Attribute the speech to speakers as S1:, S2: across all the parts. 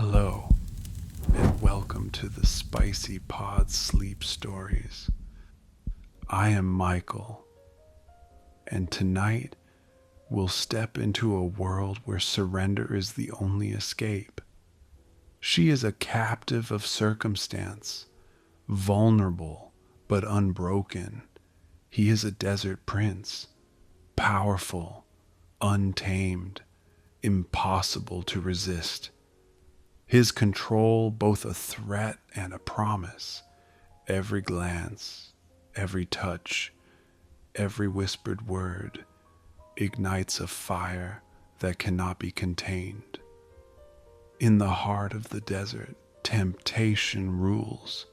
S1: Hello, and welcome to the Spicy Pod Sleep Stories. I am Michael, and tonight we'll step into a world where surrender is the only escape. She is a captive of circumstance, vulnerable but unbroken. He is a desert prince, powerful, untamed, impossible to resist. His control both a threat and a promise. Every glance, every touch, every whispered word ignites a fire that cannot be contained. In the heart of the desert, temptation rules,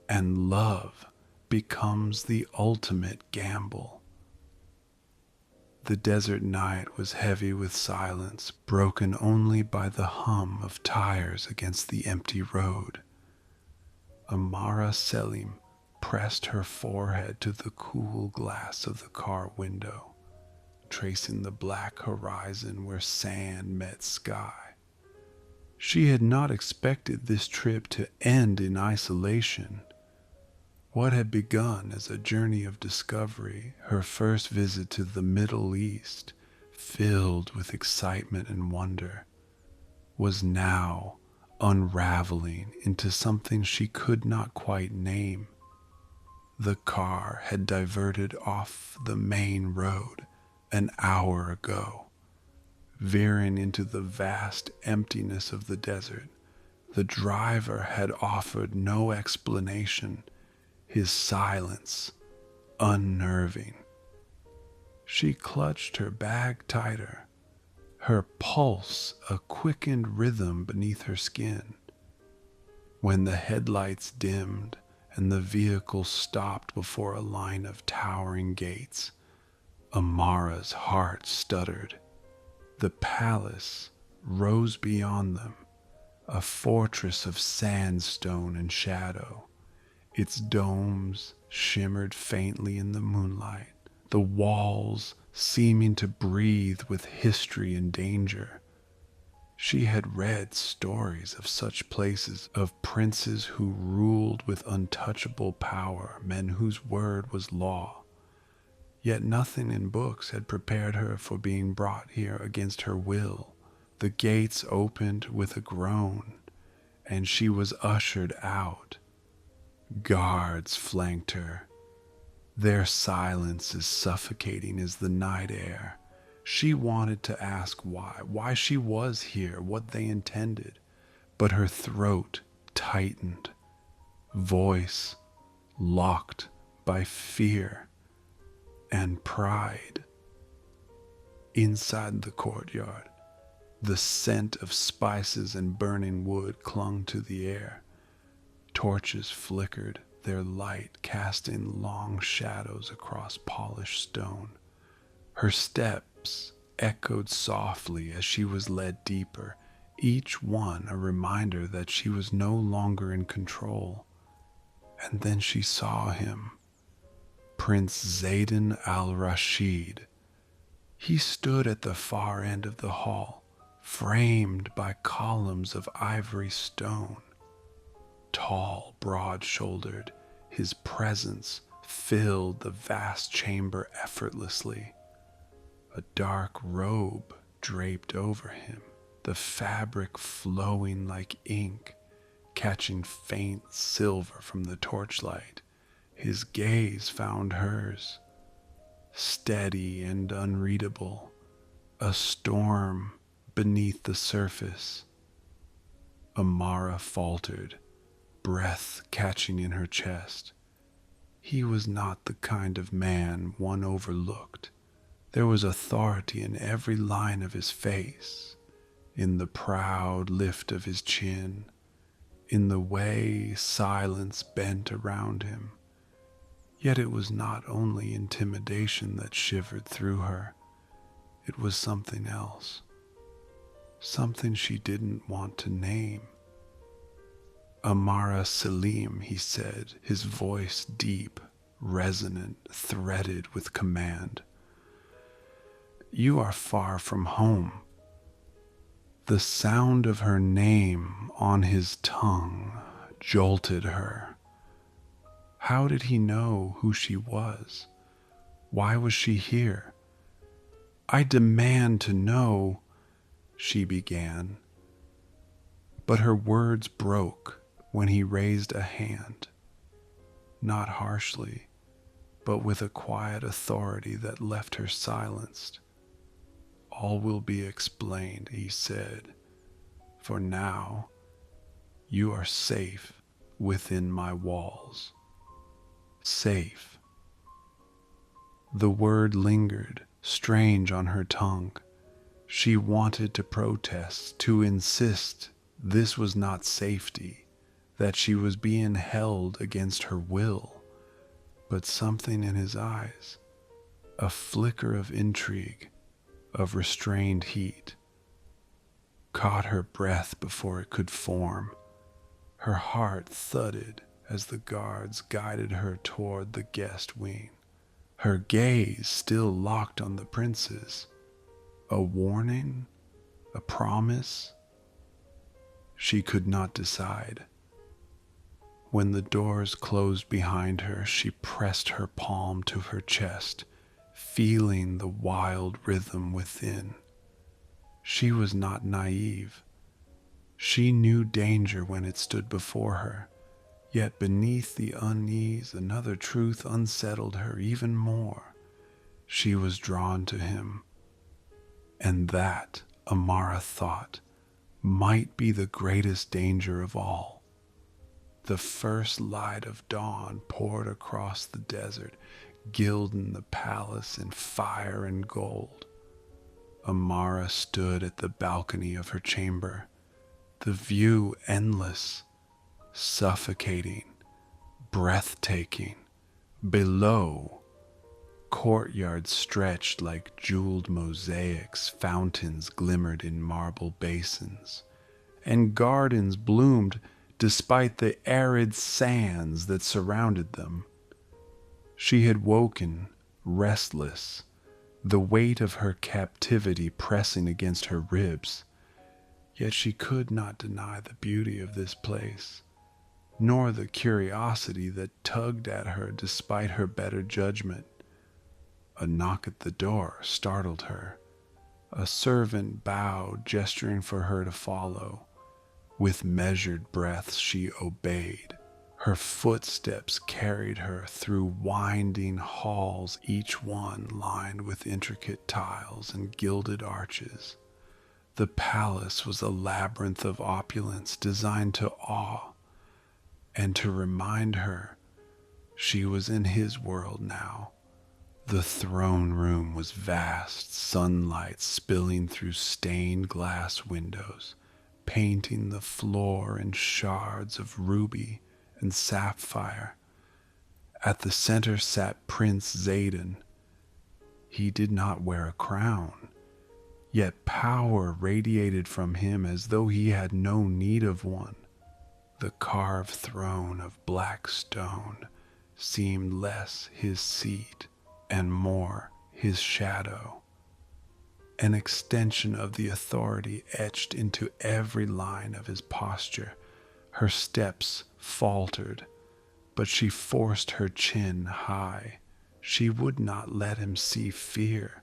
S1: and love becomes the ultimate gamble. The desert night was heavy with silence, broken only by the hum of tires against the empty road. Amara Selim pressed her forehead to the cool glass of the car window, tracing the black horizon where sand met sky. She had not expected this trip to end in isolation. What had begun as a journey of discovery, her first visit to the Middle East, filled with excitement and wonder, was now unraveling into something she could not quite name. The car had diverted off the main road an hour ago, veering into the vast emptiness of the desert. The driver had offered no explanation, his silence unnerving. She clutched her bag tighter, her pulse a quickened rhythm beneath her skin. When the headlights dimmed and the vehicle stopped before a line of towering gates, Amara's heart stuttered. The palace rose beyond them, a fortress of sandstone and shadow. Its domes shimmered faintly in the moonlight, the walls seeming to breathe with history and danger. She had read stories of such places, of princes who ruled with untouchable power, men whose word was law. Yet nothing in books had prepared her for being brought here against her will. The gates opened with a groan, and she was ushered out. Guards flanked her. Their silence as suffocating as the night air. She wanted to ask why she was here, what they intended, but her throat tightened, voice locked by fear and pride. Inside the courtyard, the scent of spices and burning wood clung to the air. Torches flickered, their light casting long shadows across polished stone. Her steps echoed softly as she was led deeper, each one a reminder that she was no longer in control. And then she saw him, Prince Zayden al-Rashid. He stood at the far end of the hall, framed by columns of ivory stone. Tall, broad-shouldered, his presence filled the vast chamber effortlessly. A dark robe draped over him, the fabric flowing like ink, catching faint silver from the torchlight. His gaze found hers, steady and unreadable, a storm beneath the surface. Amara faltered, breath catching in her chest. He was not the kind of man one overlooked. There was authority in every line of his face, in the proud lift of his chin, in the way silence bent around him. Yet it was not only intimidation that shivered through her. It was something else, something she didn't want to name. Amara Selim, he said, his voice deep, resonant, threaded with command. You are far from home. The sound of her name on his tongue jolted her. How did he know who she was? Why was she here? "I demand to know," she began, but her words broke when he raised a hand, not harshly, but with a quiet authority that left her silenced. "All will be explained," he said. "For now, you are safe within my walls." Safe. The word lingered, strange on her tongue. She wanted to protest, to insist this was not safety, that she was being held against her will. But something in his eyes, a flicker of intrigue, of restrained heat, caught her breath before it could form. Her heart thudded as the guards guided her toward the guest wing, her gaze still locked on the prince's. A warning? A promise? She could not decide. When the doors closed behind her, she pressed her palm to her chest, feeling the wild rhythm within. She was not naive. She knew danger when it stood before her, yet beneath the unease another truth unsettled her even more. She was drawn to him, and that, Amara thought, might be the greatest danger of all. The first light of dawn poured across the desert, gilding the palace in fire and gold. Amara stood at the balcony of her chamber, the view endless, suffocating, breathtaking. Below, courtyards stretched like jeweled mosaics, fountains glimmered in marble basins, and gardens bloomed despite the arid sands that surrounded them. She had woken restless, the weight of her captivity pressing against her ribs. Yet she could not deny the beauty of this place, nor the curiosity that tugged at her despite her better judgment. A knock at the door startled her. A servant bowed, gesturing for her to follow. With measured breaths she obeyed. Her footsteps carried her through winding halls, each one lined with intricate tiles and gilded arches. The palace was a labyrinth of opulence designed to awe and to remind her she was in his world now. The throne room was vast, sunlight spilling through stained glass windows, painting the floor in shards of ruby and sapphire. At the center sat Prince Zayden. He did not wear a crown, yet power radiated from him as though he had no need of one. The carved throne of black stone seemed less his seat and more his shadow, an extension of the authority etched into every line of his posture. Her steps faltered, but she forced her chin high. She would not let him see fear.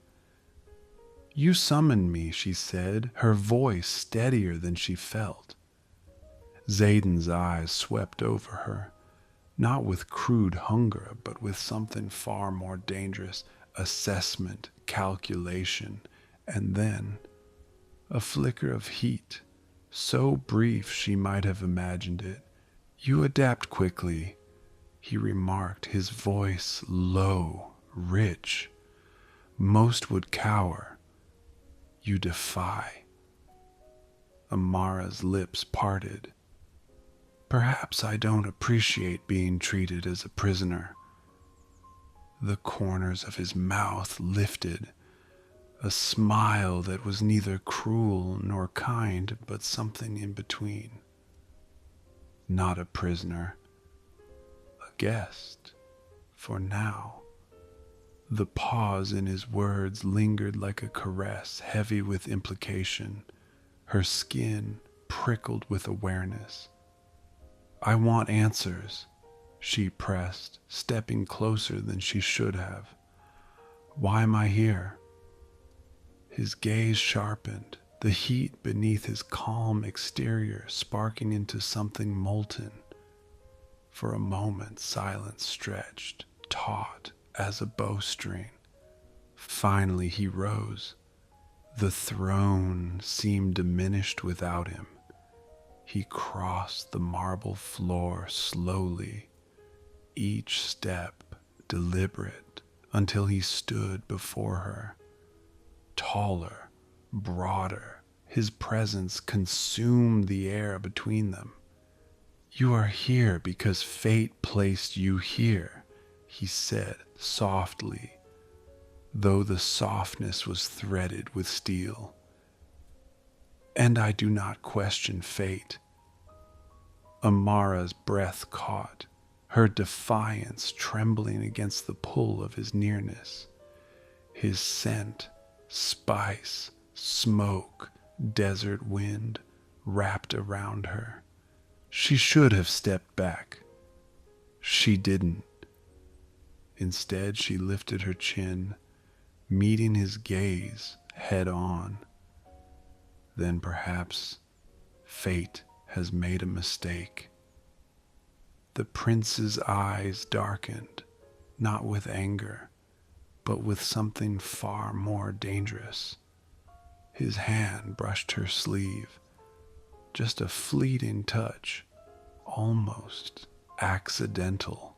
S1: "You summoned me," she said, her voice steadier than she felt. Zayden's eyes swept over her, not with crude hunger, but with something far more dangerous, assessment, calculation, and then a flicker of heat, so brief she might have imagined it. "You adapt quickly," he remarked, his voice low, rich. "Most would cower. You defy." Amara's lips parted. "Perhaps I don't appreciate being treated as a prisoner." The corners of his mouth lifted, a smile that was neither cruel nor kind, but something in between. "Not a prisoner, a guest, for now." The pause in his words lingered like a caress, heavy with implication. her skin prickled with awareness. "I want answers," she pressed, stepping closer than she should have. "Why am I here?" His gaze sharpened, the heat beneath his calm exterior sparking into something molten. For a moment, silence stretched, taut as a bowstring. Finally, he rose. The throne seemed diminished without him. He crossed the marble floor slowly, each step deliberate, until he stood before her. Taller, broader, his presence consumed the air between them. "You are here because fate placed you here," he said softly, though the softness was threaded with steel. "And I do not question fate." Amara's breath caught, her defiance trembling against the pull of his nearness. His scent, spice, smoke, desert wind, wrapped around her. She should have stepped back. She didn't. Instead, she lifted her chin, meeting his gaze head on. Then perhaps fate has made a mistake. The prince's eyes darkened, not with anger, but with something far more dangerous. His hand brushed her sleeve, just a fleeting touch, almost accidental,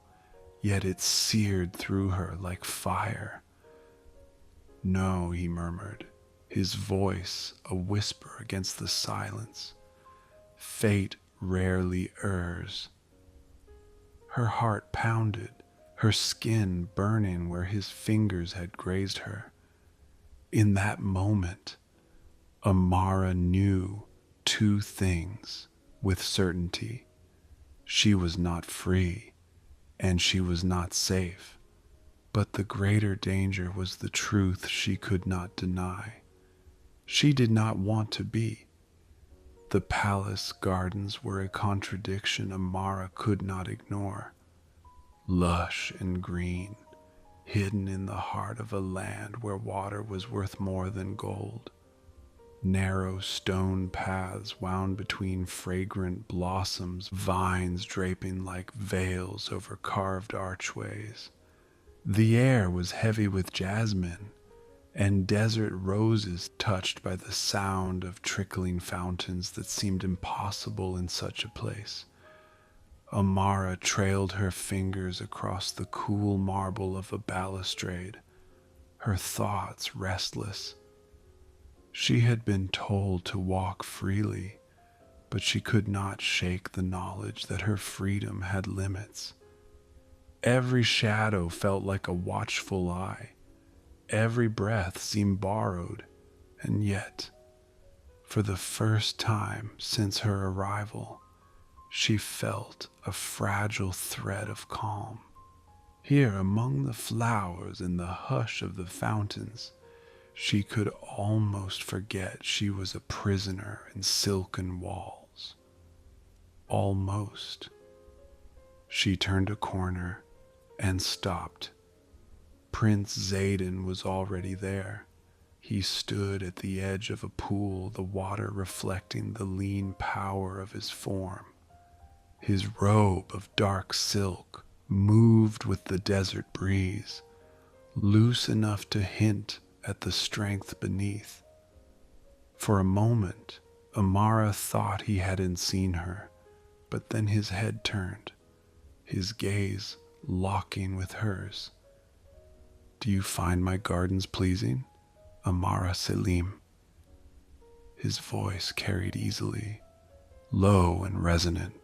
S1: yet it seared through her like fire. "No," he murmured, his voice a whisper against the silence. "Fate rarely errs." Her heart pounded, her skin burning where his fingers had grazed her. In that moment, Amara knew two things with certainty. She was not free, and she was not safe. But the greater danger was the truth she could not deny. She did not want to be. The palace gardens were a contradiction Amara could not ignore. Lush and green, hidden in the heart of a land where water was worth more than gold. Narrow stone paths wound between fragrant blossoms, vines draping like veils over carved archways. The air was heavy with jasmine and desert roses, touched by the sound of trickling fountains that seemed impossible in such a place. Amara trailed her fingers across the cool marble of a balustrade, her thoughts restless. She had been told to walk freely, but she could not shake the knowledge that her freedom had limits. Every shadow felt like a watchful eye. Every breath seemed borrowed, and yet, for the first time since her arrival, she felt a fragile thread of calm. Here among the flowers and the hush of the fountains, she could almost forget she was a prisoner in silken walls. Almost. She turned a corner and stopped. Prince Zayden was already there. He stood at the edge of a pool, the water reflecting the lean power of his form. His robe of dark silk moved with the desert breeze, loose enough to hint at the strength beneath. For a moment, Amara thought he hadn't seen her, but then his head turned, his gaze locking with hers. "Do you find my gardens pleasing, Amara Selim?" His voice carried easily, low and resonant,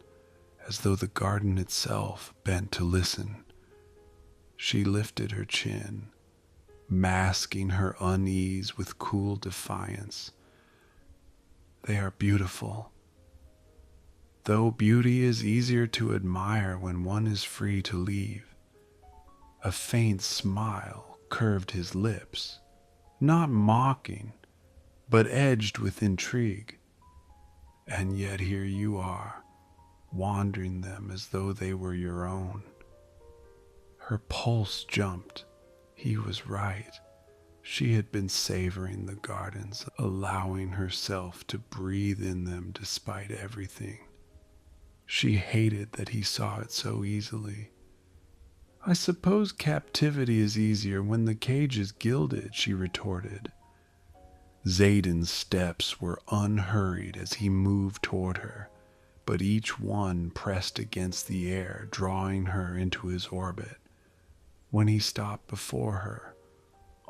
S1: as though the garden itself bent to listen. She lifted her chin, masking her unease with cool defiance. "They are beautiful, though beauty is easier to admire when one is free to leave." A faint smile curved his lips, not mocking, but edged with intrigue. And yet here you are, wandering them as though they were your own. Her pulse jumped. He was right. She had been savoring the gardens, allowing herself to breathe in them despite everything. She hated that he saw it so easily. I suppose captivity is easier when the cage is gilded, she retorted. Xaden's steps were unhurried as he moved toward her, but each one pressed against the air, drawing her into his orbit. When he stopped before her,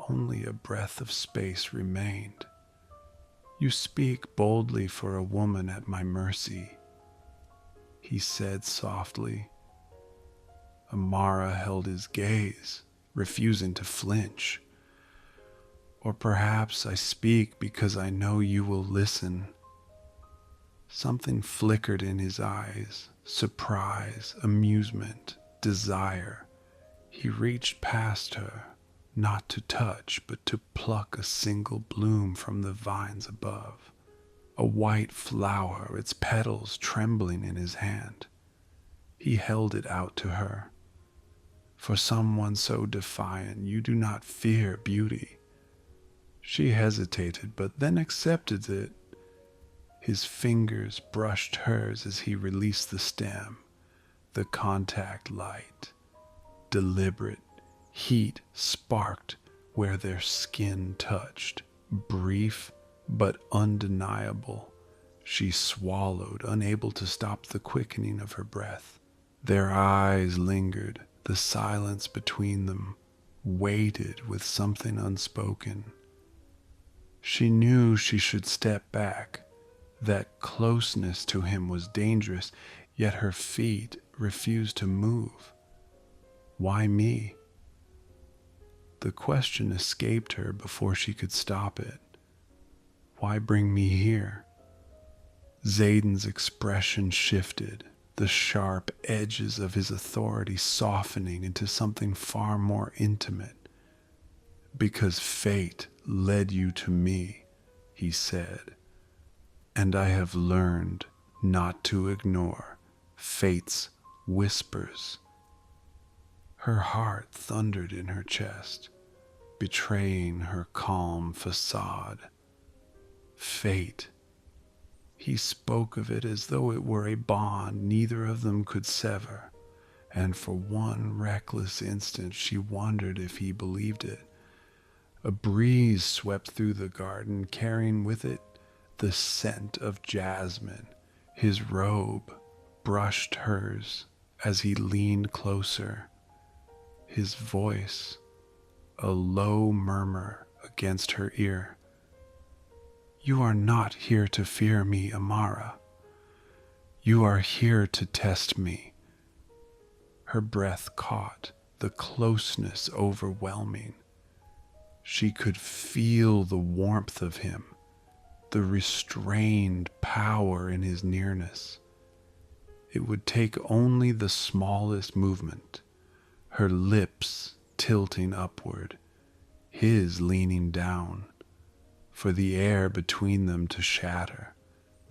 S1: only a breath of space remained. You speak boldly for a woman at my mercy, he said softly. Amara held his gaze, refusing to flinch. Or perhaps I speak because I know you will listen. Something flickered in his eyes, surprise, amusement, desire. He reached past her, not to touch, but to pluck a single bloom from the vines above. A white flower, its petals trembling in his hand. He held it out to her. For someone so defiant, you do not fear beauty. She hesitated, but then accepted it. His fingers brushed hers as he released the stem, the contact light, deliberate. Heat sparked where their skin touched, brief but undeniable. She swallowed, unable to stop the quickening of her breath. Their eyes lingered, the silence between them weighted with something unspoken. She knew she should step back. That closeness to him was dangerous, yet her feet refused to move. Why me? The question escaped her before she could stop it. Why bring me here? Xaden's expression shifted, the sharp edges of his authority softening into something far more intimate. Because fate led you to me, he said, and I have learned not to ignore fate's whispers. Her heart thundered in her chest, betraying her calm facade. Fate. He spoke of it as though it were a bond neither of them could sever, and for one reckless instant she wondered if he believed it. A breeze swept through the garden, carrying with it the scent of jasmine. His robe brushed hers as he leaned closer. His voice, a low murmur against her ear. You are not here to fear me, Amara. You are here to test me. Her breath caught, the closeness overwhelming. She could feel the warmth of him, the restrained power in his nearness. It would take only the smallest movement, her lips tilting upward, his leaning down, for the air between them to shatter.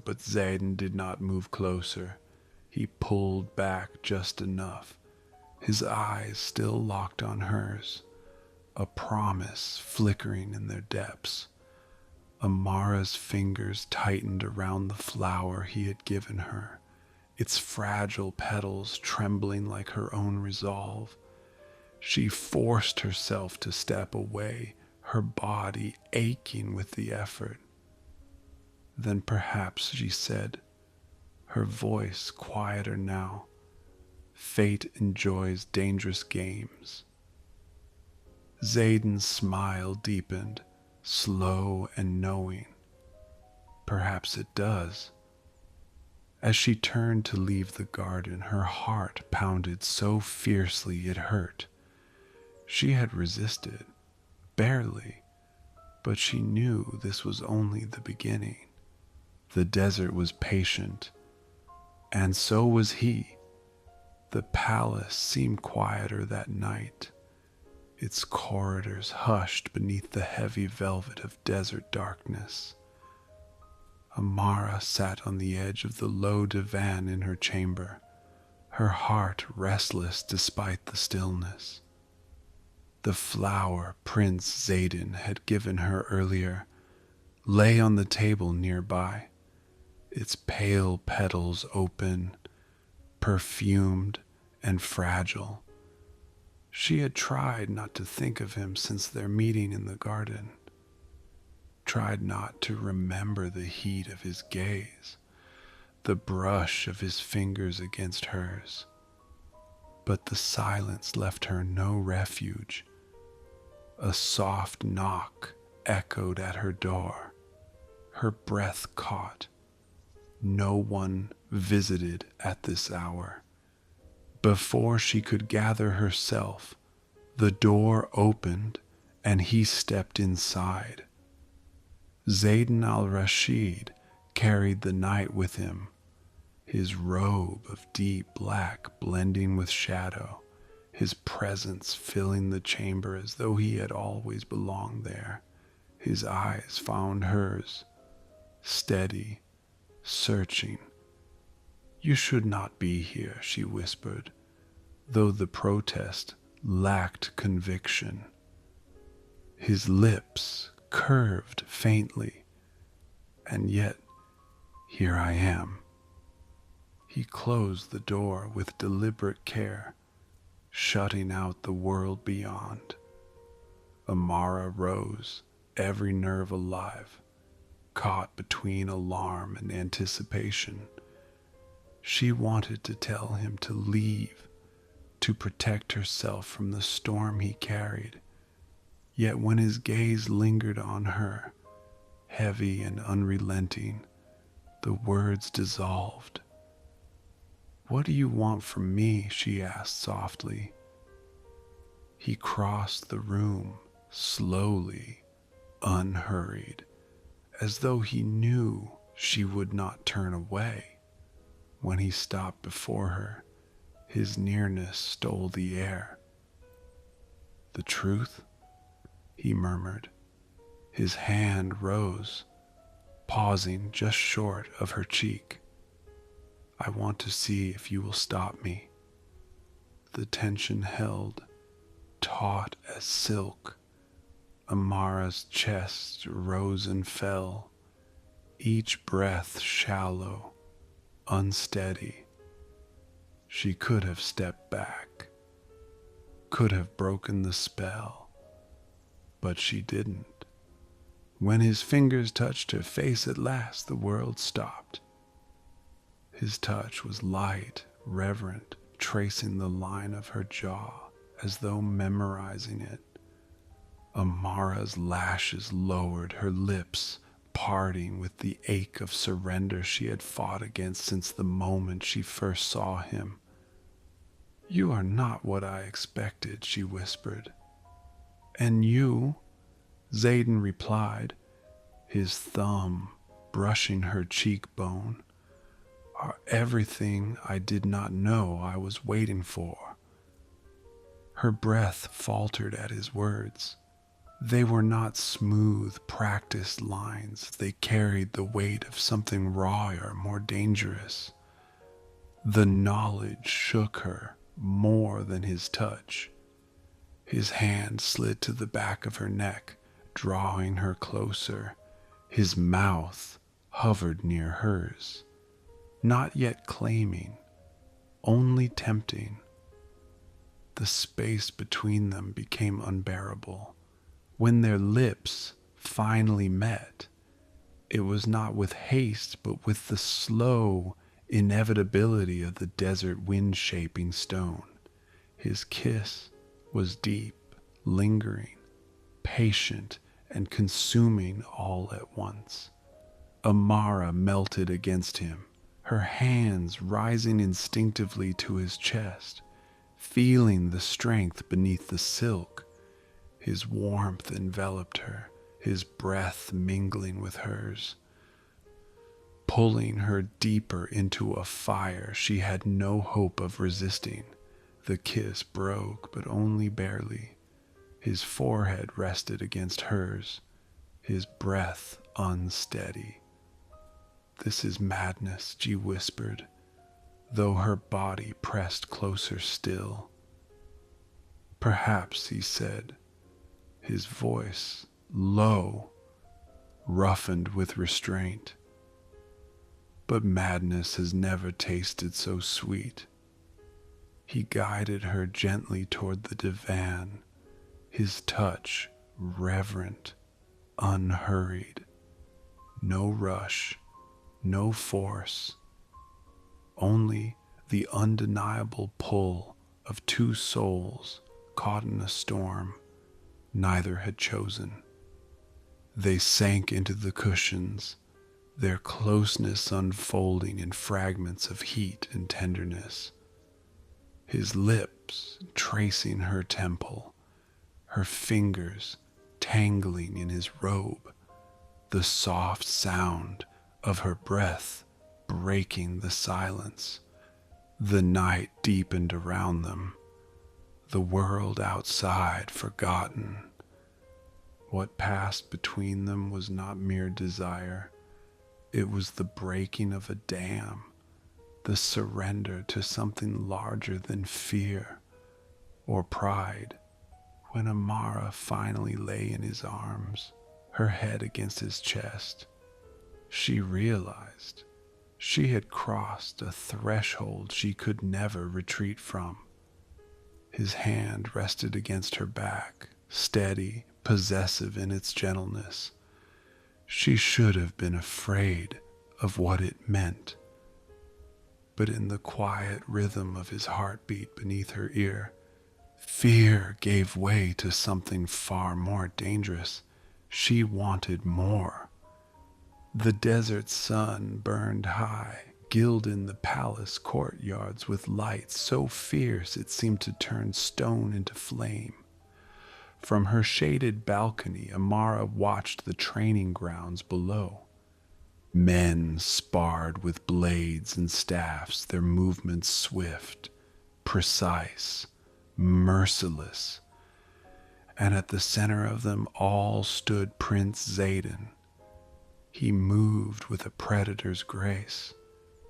S1: But Xaden did not move closer. He pulled back just enough, his eyes still locked on hers, a promise flickering in their depths. Amara's fingers tightened around the flower he had given her, its fragile petals trembling like her own resolve. She forced herself to step away, her body aching with the effort. Then perhaps, she said, her voice quieter now, fate enjoys dangerous games. Xaden's smile deepened, slow and knowing. Perhaps it does. As she turned to leave the garden, her heart pounded so fiercely it hurt. She had resisted, barely, but she knew this was only the beginning. The desert was patient, and so was he. The palace seemed quieter that night, its corridors hushed beneath the heavy velvet of desert darkness. Amara sat on the edge of the low divan in her chamber, her heart restless despite the stillness. The flower Prince Zayden had given her earlier lay on the table nearby, its pale petals open, perfumed and fragile. She had tried not to think of him since their meeting in the garden, tried not to remember the heat of his gaze, the brush of his fingers against hers. But the silence left her no refuge. A soft knock echoed at her door. Her breath caught. No one visited at this hour. Before she could gather herself, the door opened and he stepped inside. Zayden al-Rashid carried the night with him, his robe of deep black blending with shadow, his presence filling the chamber as though he had always belonged there. His eyes found hers, steady, searching. "You should not be here," she whispered, though the protest lacked conviction. His lips curved faintly, "And yet, here I am." He closed the door with deliberate care, shutting out the world beyond. Amara rose, every nerve alive, caught between alarm and anticipation. She wanted to tell him to leave, to protect herself from the storm he carried. Yet when his gaze lingered on her, heavy and unrelenting, the words dissolved. "What do you want from me?" she asked softly. He crossed the room, slowly, unhurried, as though he knew she would not turn away. When he stopped before her, his nearness stole the air. "The truth?" he murmured. His hand rose, pausing just short of her cheek. "I want to see if you will stop me." The tension held, taut as silk. Amara's chest rose and fell, each breath shallow, unsteady. She could have stepped back, could have broken the spell, but she didn't. When his fingers touched her face at last, the world stopped. His touch was light, reverent, tracing the line of her jaw as though memorizing it. Amara's lashes lowered, her lips parting with the ache of surrender she had fought against since the moment she first saw him. "You are not what I expected," she whispered. "And you?" Zayden replied, his thumb brushing her cheekbone, "are everything I did not know I was waiting for." Her breath faltered at his words. They were not smooth, practiced lines. They carried the weight of something rawer, more dangerous. The knowledge shook her more than his touch. His hand slid to the back of her neck, drawing her closer. His mouth hovered near hers, not yet claiming, only tempting. The space between them became unbearable. When their lips finally met, it was not with haste, but with the slow inevitability of the desert wind shaping stone. His kiss was deep, lingering, patient, and consuming all at once. Amara melted against him, her hands rising instinctively to his chest, feeling the strength beneath the silk. His warmth enveloped her, his breath mingling with hers, pulling her deeper into a fire she had no hope of resisting. The kiss broke, but only barely. His forehead rested against hers, his breath unsteady. This is madness, she whispered, though her body pressed closer still. Perhaps, he said, his voice low, roughened with restraint. But madness has never tasted so sweet. He guided her gently toward the divan, his touch reverent, unhurried. No rush, no force, only the undeniable pull of two souls caught in a storm neither had chosen. They sank into the cushions, their closeness unfolding in fragments of heat and tenderness. His lips tracing her temple, her fingers tangling in his robe, the soft sound of her breath breaking the silence. The night deepened around them, the world outside forgotten. What passed between them was not mere desire. It was the breaking of a dam, the surrender to something larger than fear or pride. When Amara finally lay in his arms, her head against his chest, she realized she had crossed a threshold she could never retreat from. His hand rested against her back, steady, possessive in its gentleness. She should have been afraid of what it meant. But in the quiet rhythm of his heartbeat beneath her ear, fear gave way to something far more dangerous. She wanted more. The desert sun burned high, gilding the palace courtyards with light so fierce it seemed to turn stone into flame. From her shaded balcony, Amara watched the training grounds below. Men sparred with blades and staffs, their movements swift, precise, merciless. And at the center of them all stood Prince Zayden. He moved with a predator's grace,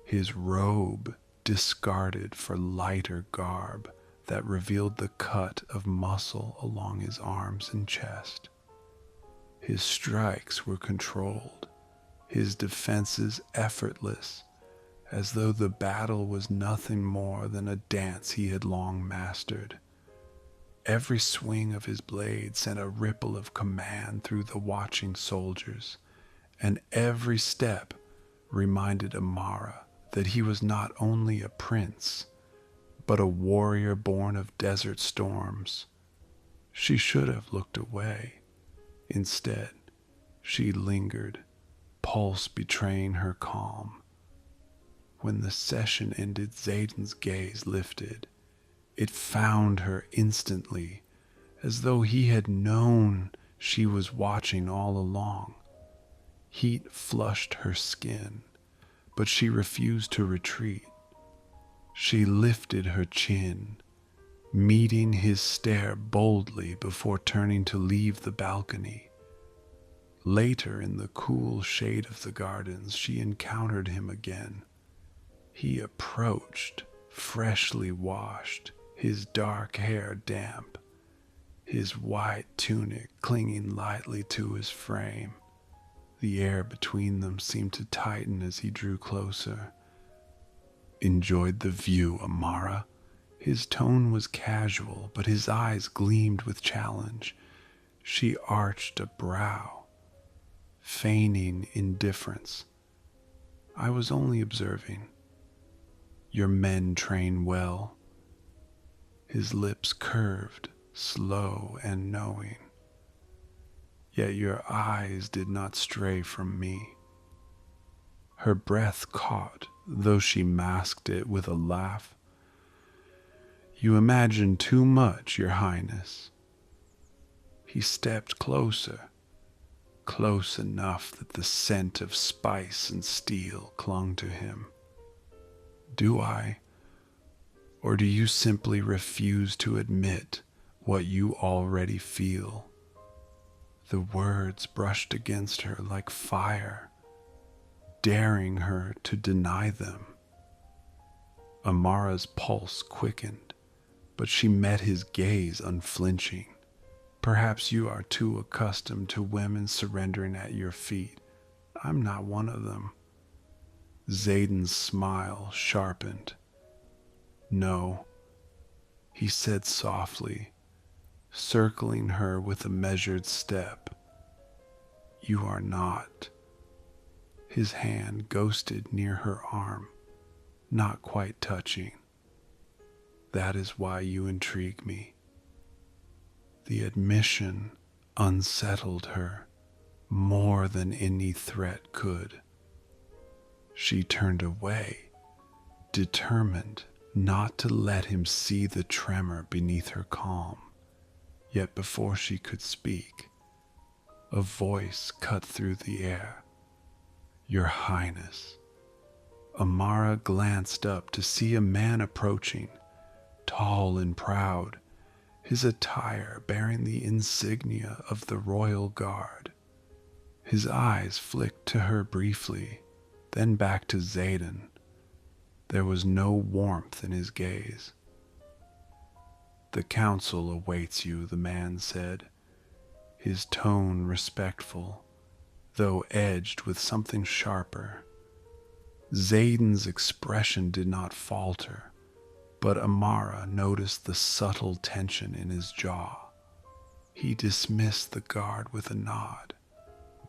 S1: his robe discarded for lighter garb that revealed the cut of muscle along his arms and chest. His strikes were controlled, his defenses effortless, as though the battle was nothing more than a dance he had long mastered. Every swing of his blade sent a ripple of command through the watching soldiers, and every step reminded Amara that he was not only a prince, but a warrior born of desert storms. She should have looked away. Instead, she lingered, pulse betraying her calm. When the session ended, Zayden's gaze lifted. It found her instantly, as though he had known she was watching all along. Heat flushed her skin, but she refused to retreat. She lifted her chin, meeting his stare boldly before turning to leave the balcony. Later, in the cool shade of the gardens, she encountered him again. He approached, freshly washed, his dark hair damp, his white tunic clinging lightly to his frame. The air between them seemed to tighten as he drew closer. "Enjoyed the view, Amara?" His tone was casual, but his eyes gleamed with challenge. She arched a brow, feigning indifference. "I was only observing. Your men train well." His lips curved, slow and knowing. "Yet your eyes did not stray from me." Her breath caught, though she masked it with a laugh. "You imagine too much, Your Highness." He stepped closer, close enough that the scent of spice and steel clung to him. "Do I? Or do you simply refuse to admit what you already feel?" The words brushed against her like fire. daring her to deny them. Amara's pulse quickened, but she met his gaze unflinching. Perhaps you are too accustomed to women surrendering at your feet. I'm not one of them. Zayden's smile sharpened. No, he said softly, circling her with a measured step. You are not. His hand ghosted near her arm, not quite touching. That is why you intrigue me. The admission unsettled her more than any threat could. She turned away, determined not to let him see the tremor beneath her calm. Yet before she could speak, a voice cut through the air. Your Highness. Amara glanced up to see a man approaching, tall and proud, his attire bearing the insignia of the royal guard. His eyes flicked to her briefly, then back to Zayden. There was no warmth in his gaze. The council awaits you, the man said, his tone respectful, though edged with something sharper. Zayden's expression did not falter, but Amara noticed the subtle tension in his jaw. He dismissed the guard with a nod,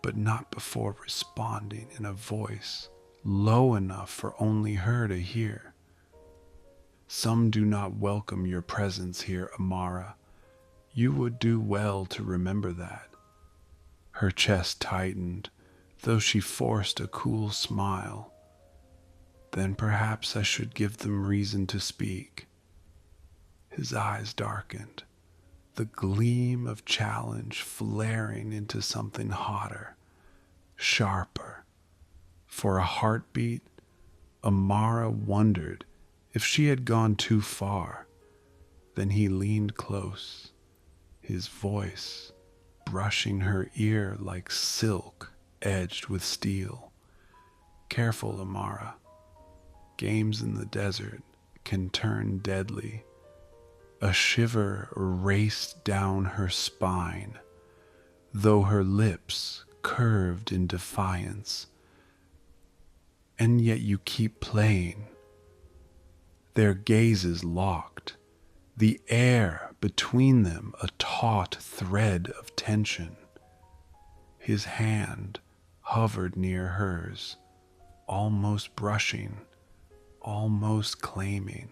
S1: but not before responding in a voice low enough for only her to hear. Some do not welcome your presence here, Amara. You would do well to remember that. Her chest tightened, though she forced a cool smile. Then perhaps I should give them reason to speak. His eyes darkened, the gleam of challenge flaring into something hotter, sharper. For a heartbeat, Amara wondered if she had gone too far. Then he leaned close, his voice brushing her ear like silk edged with steel. Careful, Amara. Games in the desert can turn deadly. A shiver raced down her spine, though her lips curved in defiance. And yet you keep playing. Their gazes locked, the air between them a taut thread of tension. His hand hovered near hers, almost brushing, almost claiming.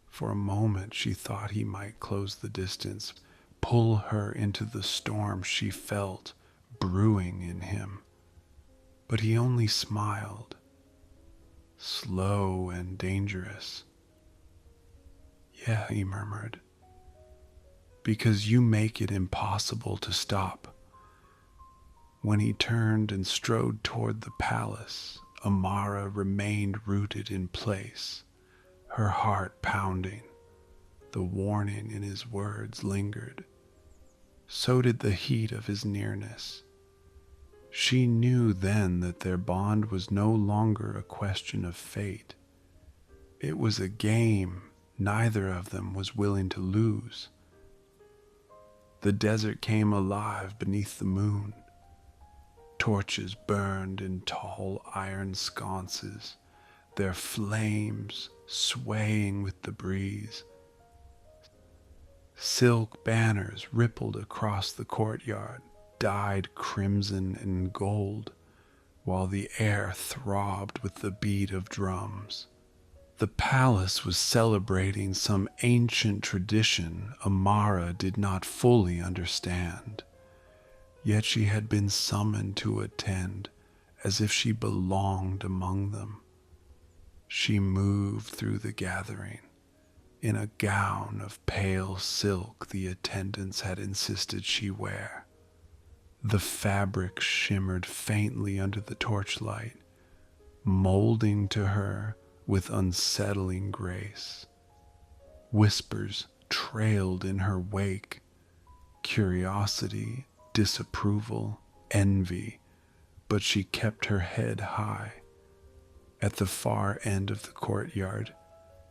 S1: For a moment she thought he might close the distance, pull her into the storm she felt brewing in him. But he only smiled, slow and dangerous. Yeah, he murmured, because you make it impossible to stop. When he turned and strode toward the palace, Amara remained rooted in place, her heart pounding. The warning in his words lingered. So did the heat of his nearness. She knew then that their bond was no longer a question of fate. It was a game neither of them was willing to lose. The desert came alive beneath the moon. Torches burned in tall iron sconces, their flames swaying with the breeze. Silk banners rippled across the courtyard, dyed crimson and gold, while the air throbbed with the beat of drums. The palace was celebrating some ancient tradition Amara did not fully understand. Yet she had been summoned to attend as if she belonged among them. She moved through the gathering in a gown of pale silk the attendants had insisted she wear. The fabric shimmered faintly under the torchlight, molding to her with unsettling grace. Whispers trailed in her wake, curiosity, disapproval, envy, but she kept her head high. At the far end of the courtyard,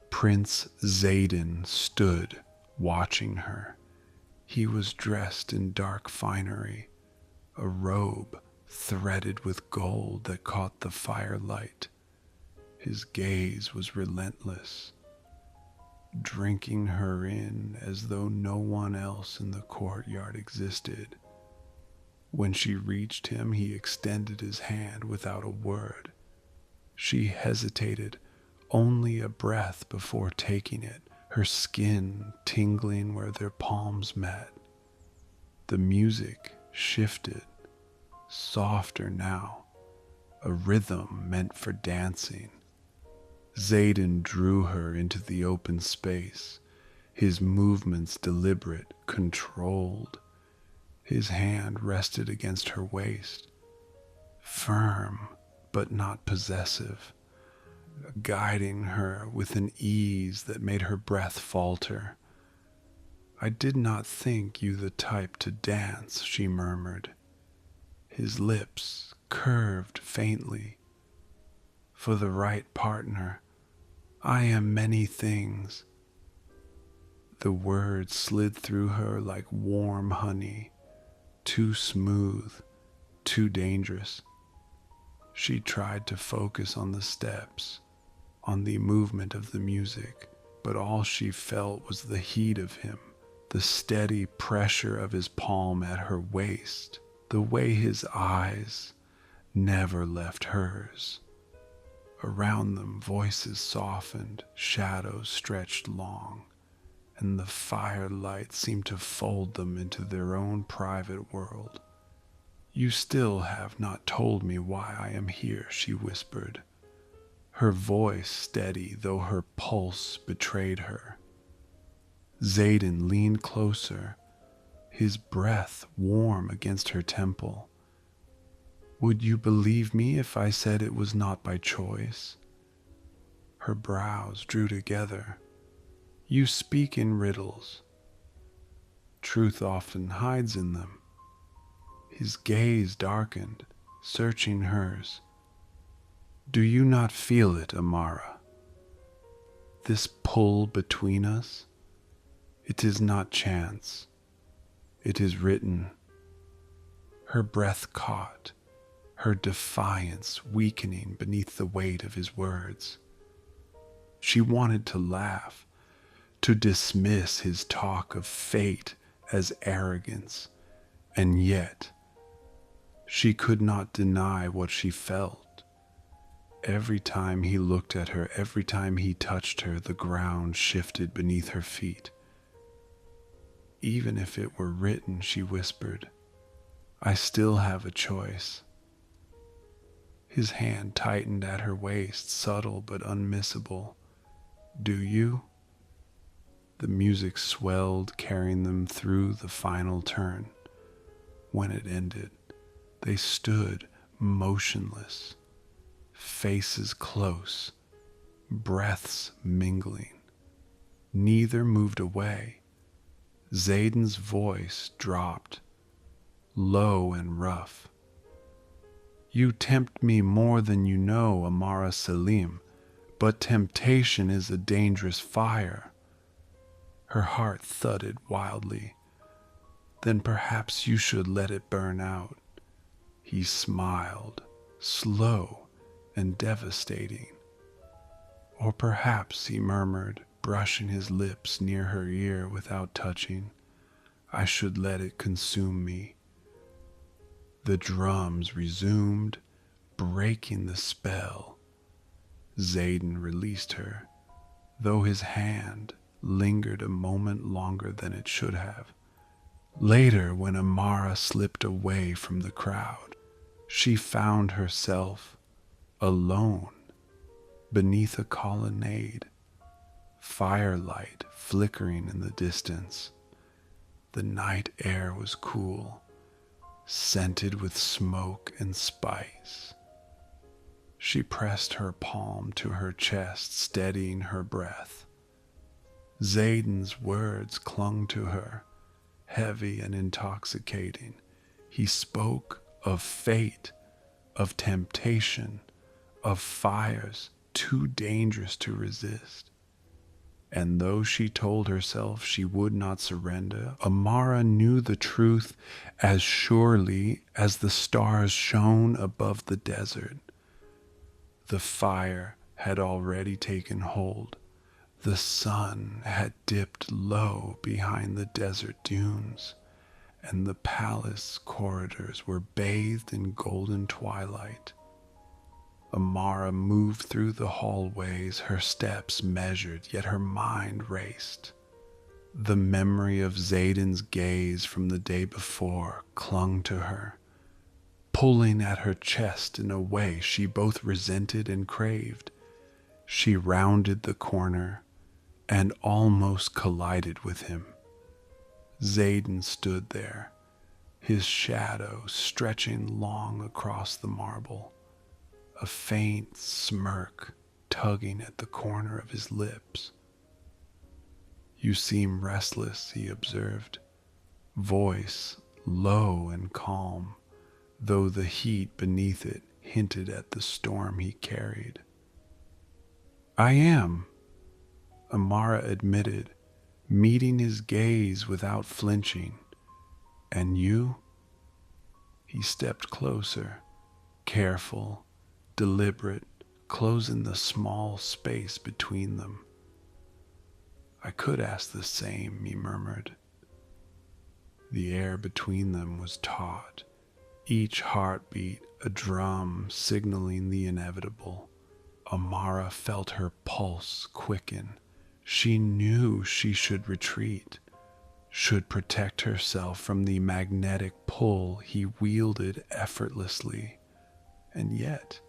S1: Prince Xaden stood watching her. He was dressed in dark finery, a robe threaded with gold that caught the firelight. His gaze was relentless, drinking her in as though no one else in the courtyard existed. When she reached him, he extended his hand without a word. She hesitated only a breath before taking it, her skin tingling where their palms met. The music shifted, softer now, a rhythm meant for dancing. Xaden drew her into the open space, his movements deliberate, controlled. His hand rested against her waist, firm but not possessive, guiding her with an ease that made her breath falter. "I did not think you the type to dance," she murmured. His lips curved faintly. "For the right partner, I am many things." The words slid through her like warm honey, too smooth, too dangerous. She tried to focus on the steps, on the movement of the music, but all she felt was the heat of him, the steady pressure of his palm at her waist, the way his eyes never left hers. Around them, voices softened, shadows stretched long, and the firelight seemed to fold them into their own private world. "You still have not told me why I am here," she whispered, her voice steady though her pulse betrayed her. Xaden leaned closer, his breath warm against her temple. "Would you believe me if I said it was not by choice?" Her brows drew together. "You speak in riddles. Truth often hides in them." His gaze darkened, searching hers. "Do you not feel it, Amara? This pull between us? It is not chance. It is written." Her breath caught, her defiance weakening beneath the weight of his words. She wanted to laugh, to dismiss his talk of fate as arrogance, and yet she could not deny what she felt. Every time he looked at her, every time he touched her, the ground shifted beneath her feet. "Even if it were written," she whispered, "I still have a choice." His hand tightened at her waist, subtle but unmissable. "Do you?" The music swelled, carrying them through the final turn. When it ended, they stood motionless, faces close, breaths mingling. Neither moved away. Xaden's voice dropped, low and rough. "You tempt me more than you know, Amara Selim, but temptation is a dangerous fire." Her heart thudded wildly. "Then perhaps you should let it burn out." He smiled, slow and devastating. "Or perhaps," he murmured, brushing his lips near her ear without touching, "I should let it consume me." The drums resumed, breaking the spell. Xaden released her, though his hand lingered a moment longer than it should have. Later, when Amara slipped away from the crowd, she found herself alone beneath a colonnade, firelight flickering in the distance. The night air was cool, scented with smoke and spice. She pressed her palm to her chest, steadying her breath. Xaden's words clung to her, heavy and intoxicating. He spoke of fate, of temptation, of fires too dangerous to resist. And though she told herself she would not surrender, Amara knew the truth as surely as the stars shone above the desert. The fire had already taken hold. The sun had dipped low behind the desert dunes, and the palace corridors were bathed in golden twilight. Amara moved through the hallways, her steps measured, yet her mind raced. The memory of Zayden's gaze from the day before clung to her, pulling at her chest in a way she both resented and craved. She rounded the corner and almost collided with him. Zayden stood there, his shadow stretching long across the marble, a faint smirk tugging at the corner of his lips. "You seem restless," he observed, voice low and calm, though the heat beneath it hinted at the storm he carried. "I am," Amara admitted, meeting his gaze without flinching. "And you?" He stepped closer, careful, deliberate, closing the small space between them. "I could ask the same," he murmured. The air between them was taut, each heartbeat a drum signaling the inevitable. Amara felt her pulse quicken. She knew she should retreat, should protect herself from the magnetic pull he wielded effortlessly. And yet,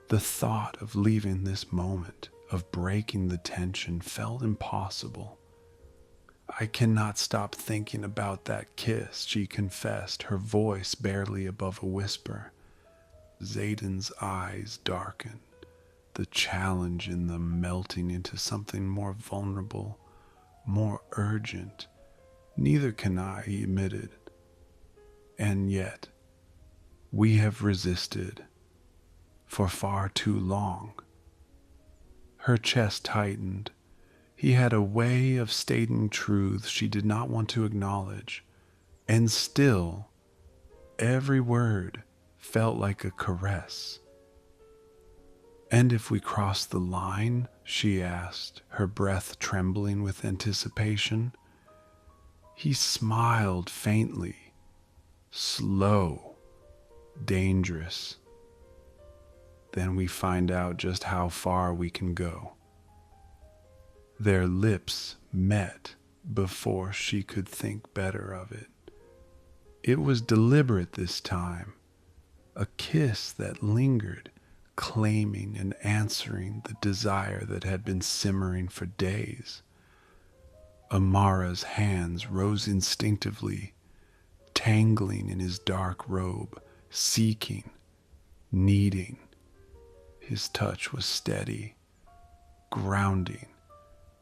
S1: the thought of leaving this moment, of breaking the tension, felt impossible. "I cannot stop thinking about that kiss," she confessed, her voice barely above a whisper. Zayden's eyes darkened, the challenge in them melting into something more vulnerable, more urgent. "Neither can I," he admitted. "And yet, we have resisted for far too long." Her chest tightened. He had a way of stating truths she did not want to acknowledge, and still, every word felt like a caress. "And if we cross the line?" she asked, her breath trembling with anticipation. He smiled faintly. "Slow, dangerous. Then we find out just how far we can go." Their lips met before she could think better of it. It was deliberate this time, a kiss that lingered, claiming and answering the desire that had been simmering for days. Amara's hands rose instinctively, tangling in his dark robe, seeking, needing. His touch was steady, grounding,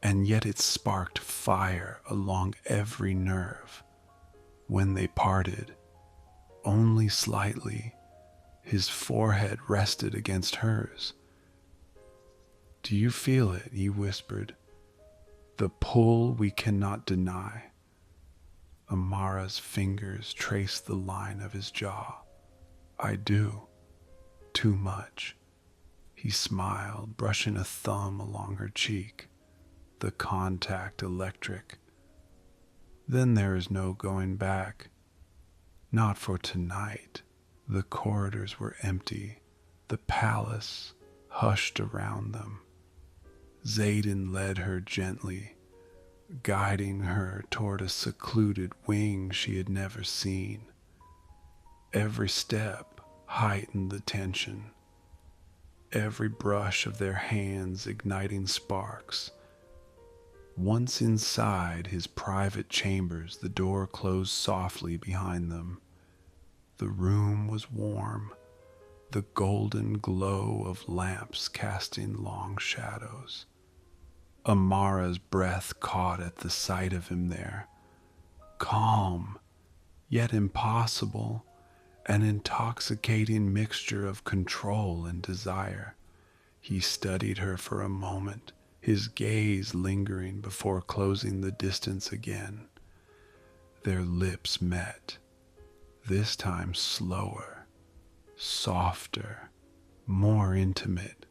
S1: and yet it sparked fire along every nerve. When they parted, only slightly, his forehead rested against hers. "Do you feel it?" he whispered. "The pull we cannot deny." Amara's fingers traced the line of his jaw. "I do. Too much." He smiled, brushing a thumb along her cheek, the contact electric. "Then there is no going back. Not for tonight." The corridors were empty, the palace hushed around them. Zayden led her gently, guiding her toward a secluded wing she had never seen. Every step heightened the tension, every brush of their hands igniting sparks. Once inside his private chambers, the door closed softly behind them. The room was warm, the golden glow of lamps casting long shadows. Amara's breath caught at the sight of him there, calm, yet impossible, an intoxicating mixture of control and desire. He studied her for a moment, his gaze lingering before closing the distance again. Their lips met, this time slower, softer, more intimate.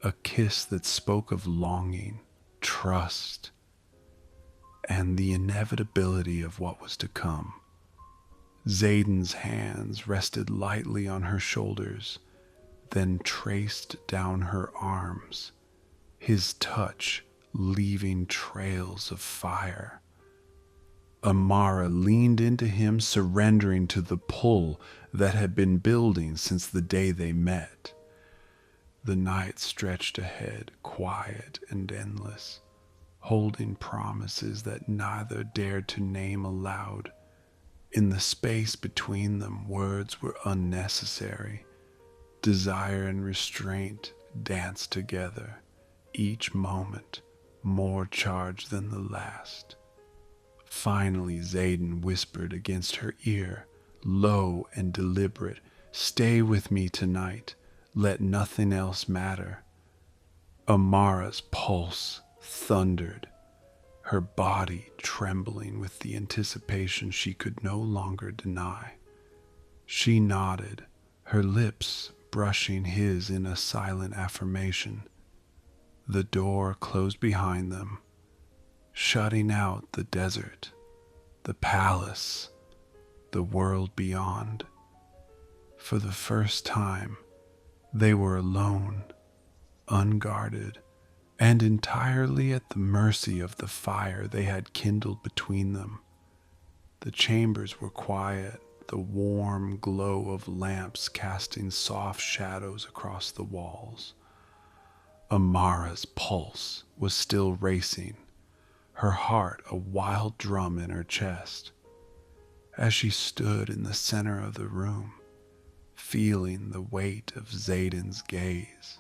S1: A kiss that spoke of longing, trust, and the inevitability of what was to come. Zayden's hands rested lightly on her shoulders, then traced down her arms, his touch leaving trails of fire. Amara leaned into him, surrendering to the pull that had been building since the day they met. The night stretched ahead, quiet and endless, holding promises that neither dared to name aloud. In the space between them, words were unnecessary. Desire and restraint danced together, each moment more charged than the last. Finally, Zayden whispered against her ear, low and deliberate, "Stay with me tonight. Let nothing else matter." Amara's pulse thundered, her body trembling with the anticipation she could no longer deny. She nodded, her lips brushing his in a silent affirmation. The door closed behind them, shutting out the desert, the palace, the world beyond. For the first time, they were alone, unguarded, and entirely at the mercy of the fire they had kindled between them. The chambers were quiet, the warm glow of lamps casting soft shadows across the walls. Amara's pulse was still racing, her heart a wild drum in her chest. As she stood in the center of the room, feeling the weight of Zayden's gaze,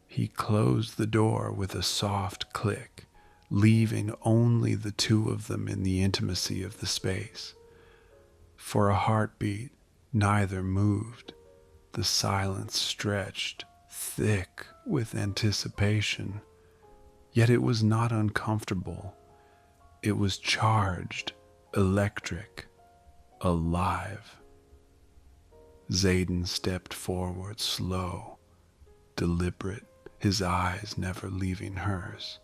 S1: he closed the door with a soft click, leaving only the two of them in the intimacy of the space. For a heartbeat, neither moved. The silence stretched, thick with anticipation. Yet it was not uncomfortable. It was charged, electric, alive. Zayden stepped forward, slow, deliberate, his eyes never leaving hers.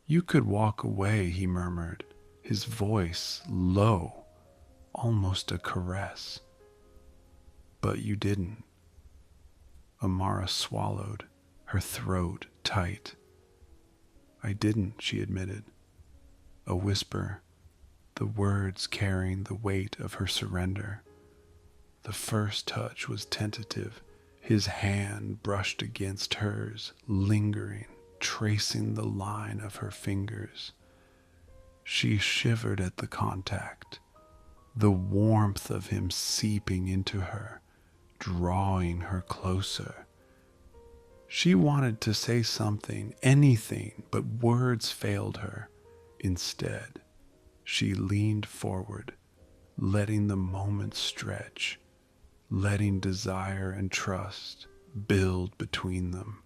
S1: "You could walk away," he murmured, his voice low, almost a caress. "But you didn't." Amara swallowed, her throat tight. "I didn't," she admitted, a whisper, the words carrying the weight of her surrender. The first touch was tentative, his hand brushed against hers, lingering, tracing the line of her fingers. She shivered at the contact, the warmth of him seeping into her, drawing her closer. She wanted to say something, anything, but words failed her. Instead, she leaned forward, letting the moment stretch, letting desire and trust build between them.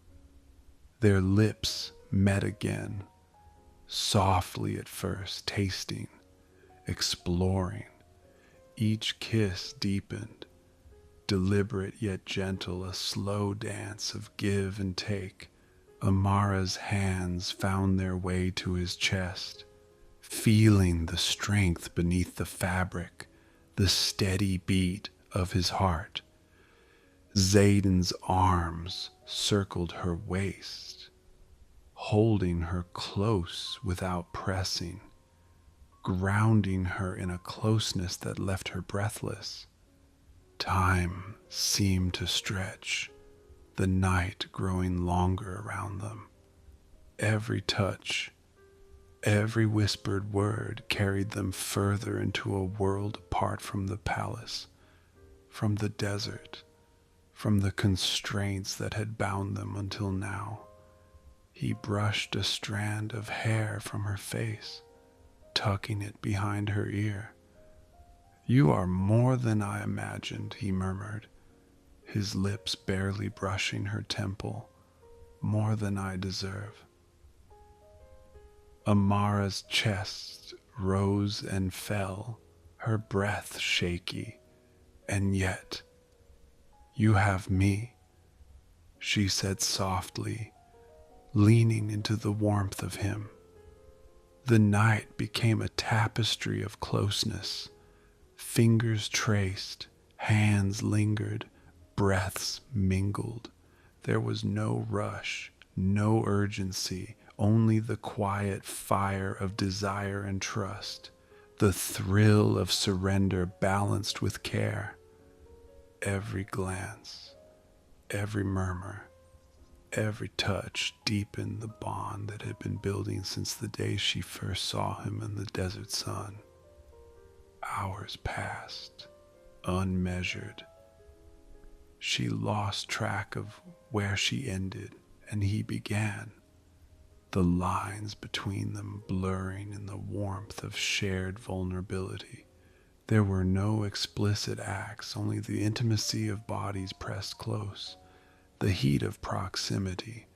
S1: Their lips met again, softly at first, tasting, exploring. Each kiss deepened, deliberate yet gentle, a slow dance of give and take. Amara's hands found their way to his chest, feeling the strength beneath the fabric, the steady beat of his heart. Zayden's arms circled her waist, holding her close without pressing, grounding her in a closeness that left her breathless. Time seemed to stretch, the night growing longer around them. Every touch, every whispered word carried them further into a world apart from the palace, from the desert, from the constraints that had bound them until now. He brushed a strand of hair from her face, tucking it behind her ear. You are more than I imagined, he murmured, his lips barely brushing her temple. More than I deserve. Amara's chest rose and fell, her breath shaky. And yet, you have me, she said softly, leaning into the warmth of him. The night became a tapestry of closeness. Fingers traced, hands lingered, breaths mingled. There was no rush, no urgency, only the quiet fire of desire and trust, the thrill of surrender balanced with care. Every glance, every murmur, every touch deepened the bond that had been building since the day she first saw him in the desert sun. Hours passed, unmeasured. She lost track of where she ended and he began, the lines between them blurring in the warmth of shared vulnerability. There were no explicit acts, only the intimacy of bodies pressed close, the heat of proximity,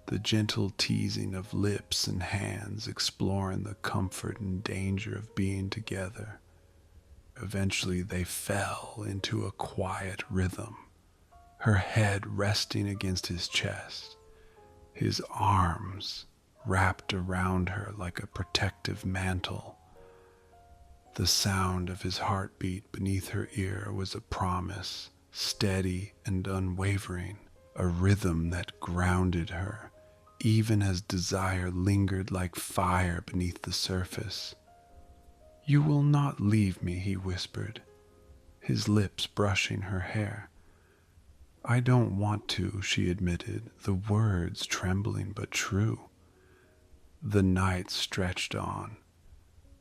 S1: the gentle teasing of lips and hands exploring the comfort and danger of being together. Eventually they fell into a quiet rhythm, her head resting against his chest, his arms wrapped around her like a protective mantle. The sound of his heartbeat beneath her ear was a promise, steady and unwavering, a rhythm that grounded her, even as desire lingered like fire beneath the surface. "You will not leave me," he whispered, his lips brushing her hair. "I don't want to," she admitted, the words trembling but true. The night stretched on,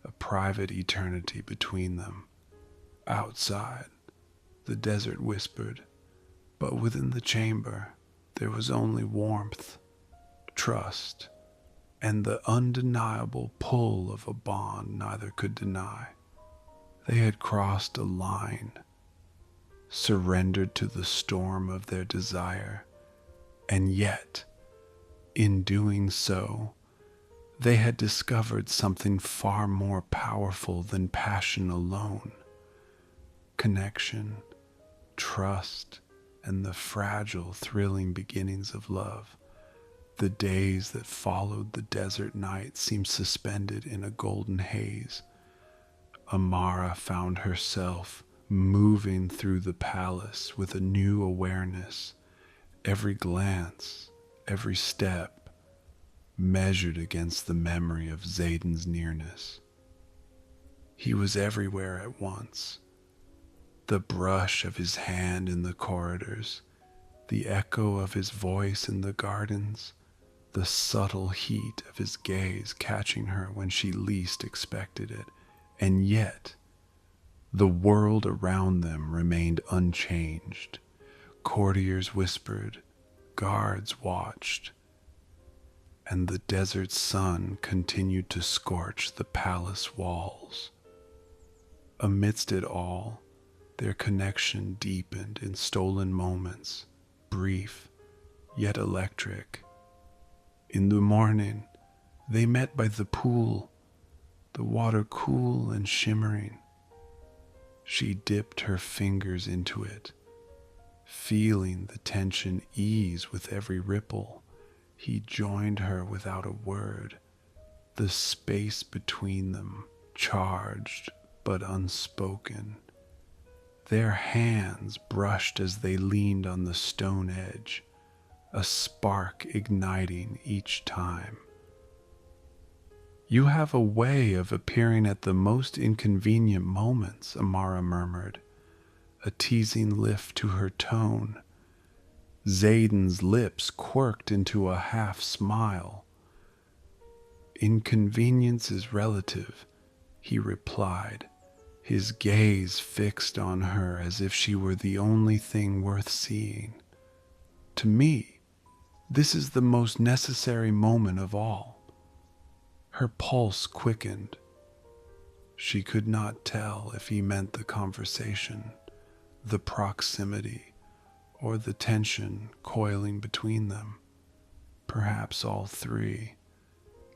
S1: a private eternity between them. Outside, the desert whispered, but within the chamber, there was only warmth, trust, and the undeniable pull of a bond neither could deny. They had crossed a line, surrendered to the storm of their desire, and yet, in doing so, they had discovered something far more powerful than passion alone: connection, trust, and the fragile, thrilling beginnings of love. The days that followed the desert night seemed suspended in a golden haze. Amara found herself moving through the palace with a new awareness, every glance, every step, measured against the memory of Zayden's nearness. He was everywhere at once. The brush of his hand in the corridors, the echo of his voice in the gardens, the subtle heat of his gaze catching her when she least expected it. And yet, the world around them remained unchanged. Courtiers whispered, guards watched, and the desert sun continued to scorch the palace walls. Amidst it all, their connection deepened in stolen moments, brief yet electric. In the morning, they met by the pool, the water cool and shimmering. She dipped her fingers into it, feeling the tension ease with every ripple. He joined her without a word, the space between them charged but unspoken. Their hands brushed as they leaned on the stone edge, a spark igniting each time. "You have a way of appearing at the most inconvenient moments," Amara murmured, a teasing lift to her tone. Zayden's lips quirked into a half smile. "Inconvenience is relative," he replied, his gaze fixed on her as if she were the only thing worth seeing. "To me, this is the most necessary moment of all." Her pulse quickened. She could not tell if he meant the conversation, the proximity, or the tension coiling between them. Perhaps all three.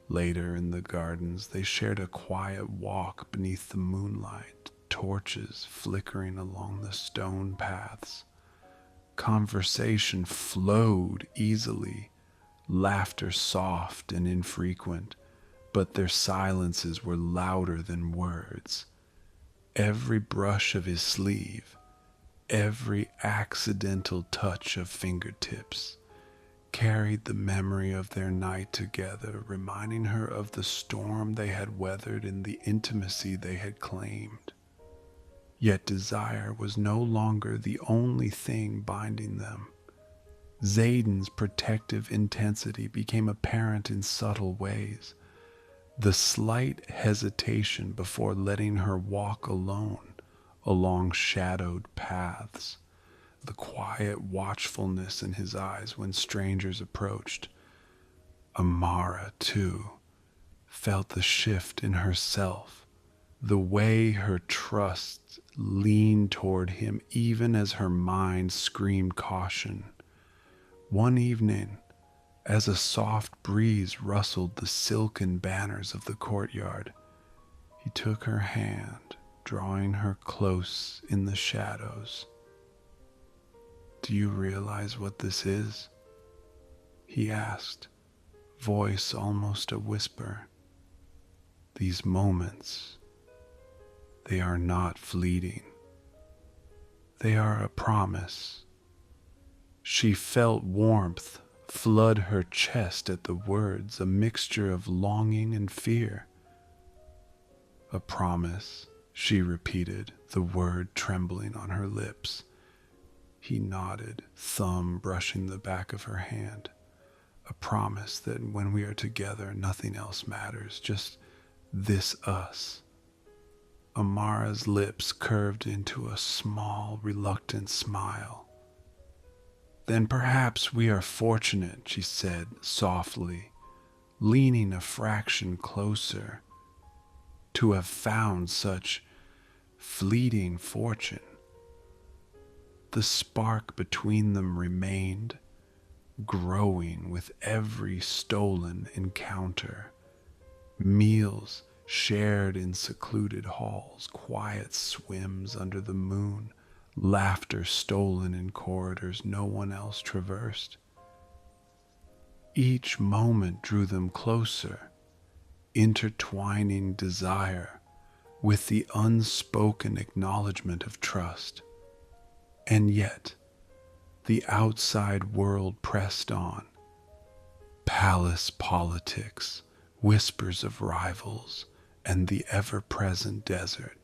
S1: Later in the gardens, they shared a quiet walk beneath the moonlight, torches flickering along the stone paths. Conversation flowed easily, laughter soft and infrequent, but their silences were louder than words. Every brush of his sleeve, every accidental touch of fingertips, carried the memory of their night together, reminding her of the storm they had weathered and the intimacy they had claimed. Yet desire was no longer the only thing binding them. Zayden's protective intensity became apparent in subtle ways. The slight hesitation before letting her walk alone along shadowed paths, the quiet watchfulness in his eyes when strangers approached. Amara, too, felt the shift in herself, the way her trust leaned toward him even as her mind screamed caution. One evening, as a soft breeze rustled the silken banners of the courtyard, he took her hand, drawing her close in the shadows. "Do you realize what this is?" he asked, voice almost a whisper. "These moments, they are not fleeting. They are a promise." She felt warmth flood her chest at the words, a mixture of longing and fear. "A promise," she repeated, the word trembling on her lips. He nodded, thumb brushing the back of her hand. "A promise that when we are together, nothing else matters, just this us." Amara's lips curved into a small, reluctant smile. "Then perhaps we are fortunate," she said softly, leaning a fraction closer, "to have found such fleeting fortune." The spark between them remained, growing with every stolen encounter. Meals shared in secluded halls, quiet swims under the moon, laughter stolen in corridors no one else traversed. Each moment drew them closer, intertwining desire with the unspoken acknowledgement of trust. And yet, the outside world pressed on. Palace politics, whispers of rivals, and the ever-present desert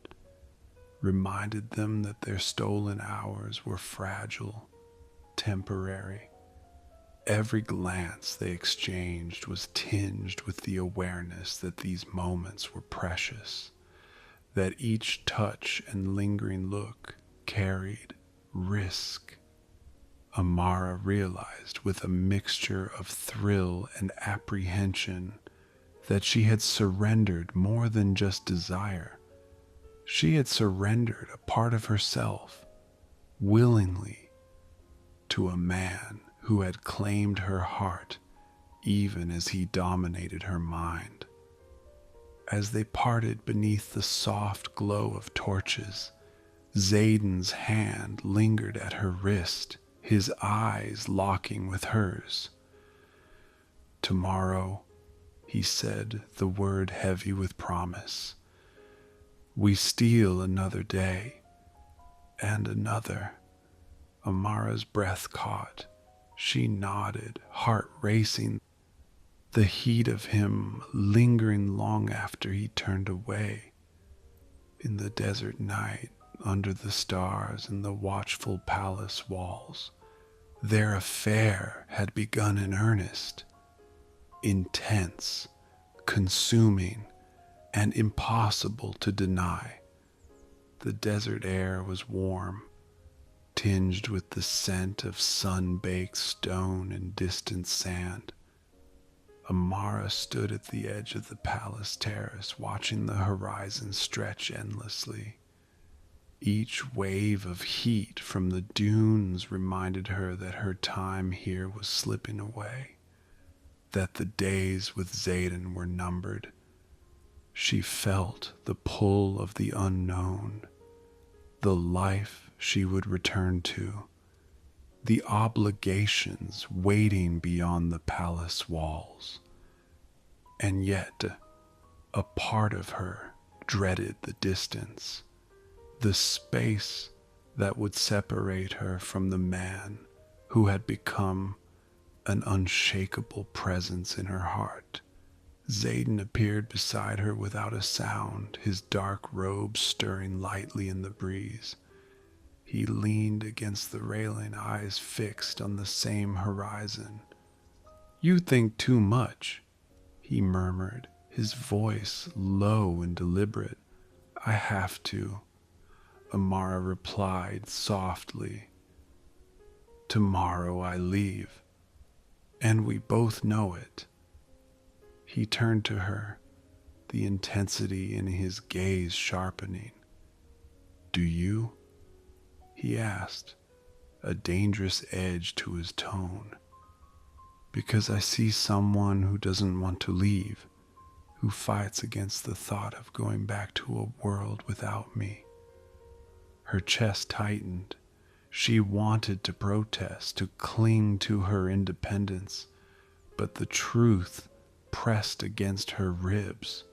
S1: reminded them that their stolen hours were fragile, temporary. Every glance they exchanged was tinged with the awareness that these moments were precious, that each touch and lingering look carried risk. Amara realized with a mixture of thrill and apprehension that she had surrendered more than just desire. She had surrendered a part of herself, willingly, to a man who had claimed her heart even as he dominated her mind. As they parted beneath the soft glow of torches, Zayden's hand lingered at her wrist, his eyes locking with hers. "Tomorrow," he said, the word heavy with promise, "we steal another day, and another." Amara's breath caught. She nodded, heart racing, the heat of him lingering long after he turned away. In the desert night, under the stars and the watchful palace walls, their affair had begun in earnest, intense, consuming, and impossible to deny. The desert air was warm, tinged with the scent of sun-baked stone and distant sand. Amara stood at the edge of the palace terrace, watching the horizon stretch endlessly. Each wave of heat from the dunes reminded her that her time here was slipping away, that the days with Xaden were numbered. She felt the pull of the unknown, the life she would return to, the obligations waiting beyond the palace walls. And yet, a part of her dreaded the distance, the space that would separate her from the man who had become an unshakable presence in her heart. Xaden appeared beside her without a sound, his dark robe stirring lightly in the breeze. He leaned against the railing, eyes fixed on the same horizon. "You think too much," he murmured, his voice low and deliberate. "I have to," Amara replied softly. "Tomorrow I leave, and we both know it." He turned to her, the intensity in his gaze sharpening. "Do you?" he asked, a dangerous edge to his tone. "Because I see someone who doesn't want to leave, who fights against the thought of going back to a world without me." Her chest tightened. She wanted to protest, to cling to her independence, but the truth pressed against her ribs.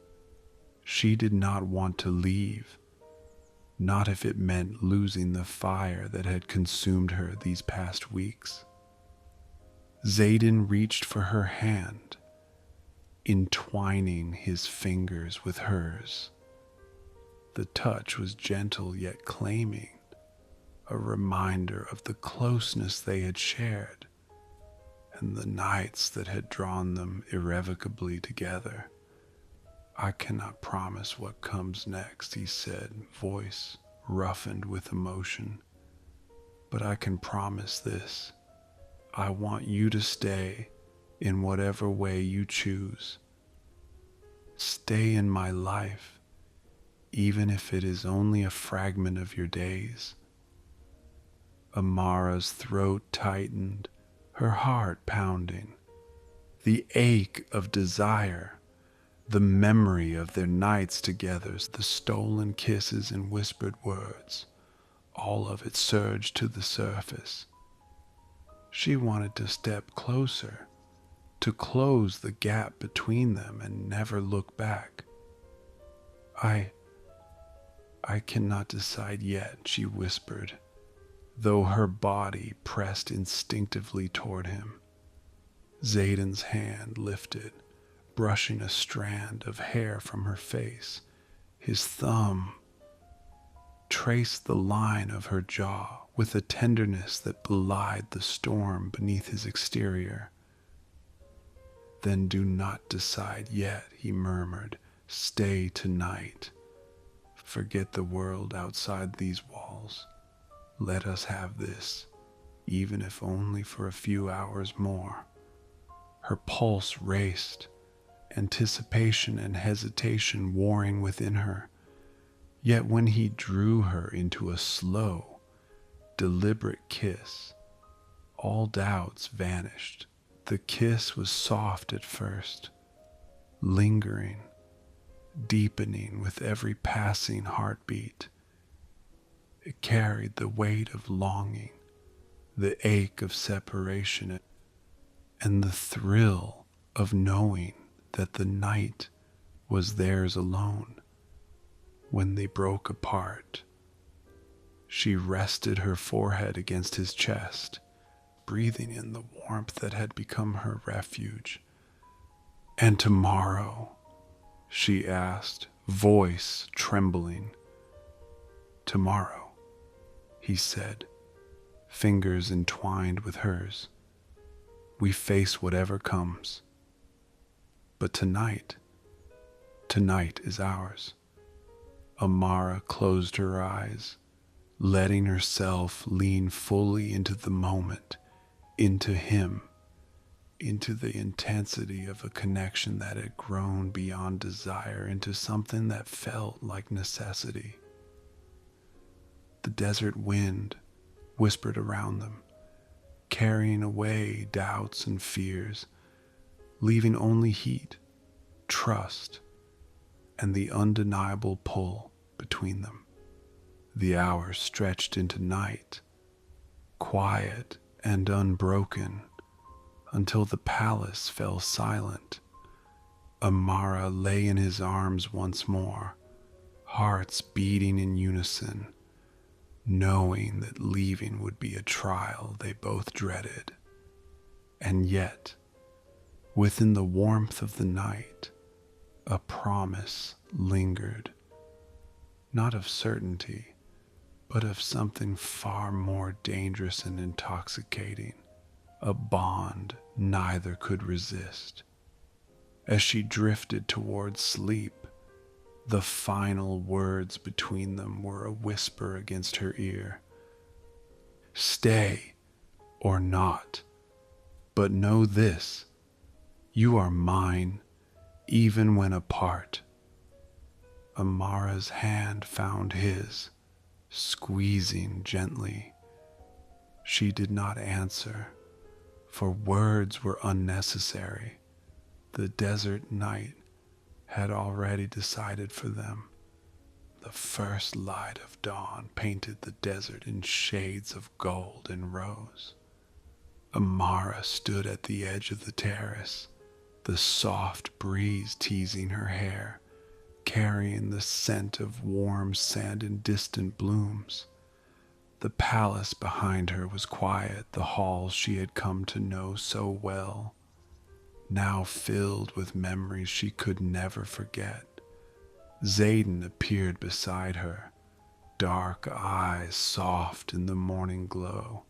S1: She did not want to leave, not if it meant losing the fire that had consumed her these past weeks. Xaden reached for her hand, entwining his fingers with hers. The touch was gentle yet claiming, a reminder of the closeness they had shared and the nights that had drawn them irrevocably together. "I cannot promise what comes next," he said, voice roughened with emotion. "But I can promise this. I want you to stay in whatever way you choose. Stay in my life, even if it is only a fragment of your days." Amara's throat tightened, her heart pounding. The ache of desire, the memory of their nights together, the stolen kisses and whispered words, all of it surged to the surface. She wanted to step closer, to close the gap between them and never look back. I cannot decide yet," she whispered, though her body pressed instinctively toward him. Xaden's hand lifted, brushing a strand of hair from her face. His thumb traced the line of her jaw with a tenderness that belied the storm beneath his exterior. "Then do not decide yet," he murmured. "Stay tonight. Forget the world outside these walls. Let us have this, even if only for a few hours more." Her pulse raced, anticipation and hesitation warring within her. Yet when he drew her into a slow, deliberate kiss, all doubts vanished. The kiss was soft at first, lingering, deepening with every passing heartbeat. It carried the weight of longing, the ache of separation, and the thrill of knowing that the night was theirs alone. When they broke apart, she rested her forehead against his chest, breathing in the warmth that had become her refuge. "And tomorrow?" she asked, voice trembling. "Tomorrow," he said, fingers entwined with hers. "We face whatever comes. But tonight is ours." Amara closed her eyes, letting herself lean fully into the moment, into him, into the intensity of a connection that had grown beyond desire into something that felt like necessity. The desert wind whispered around them, carrying away doubts and fears, leaving only heat, trust, and the undeniable pull between them. The hours stretched into night, quiet and unbroken, until the palace fell silent. Amara lay in his arms once more, hearts beating in unison, knowing that leaving would be a trial they both dreaded. And yet, within the warmth of the night, a promise lingered, not of certainty, but of something far more dangerous and intoxicating, a bond neither could resist. As she drifted towards sleep, the final words between them were a whisper against her ear. Stay or not, but know this, you are mine, even when apart. Amara's hand found his, squeezing gently. She did not answer, for words were unnecessary. The desert night had already decided for them. The first light of dawn painted the desert in shades of gold and rose. Amara stood at the edge of the terrace, the soft breeze teasing her hair, carrying the scent of warm sand and distant blooms. The palace behind her was quiet, the hall she had come to know so well, now filled with memories she could never forget. Zayden appeared beside her, dark eyes soft in the morning glow.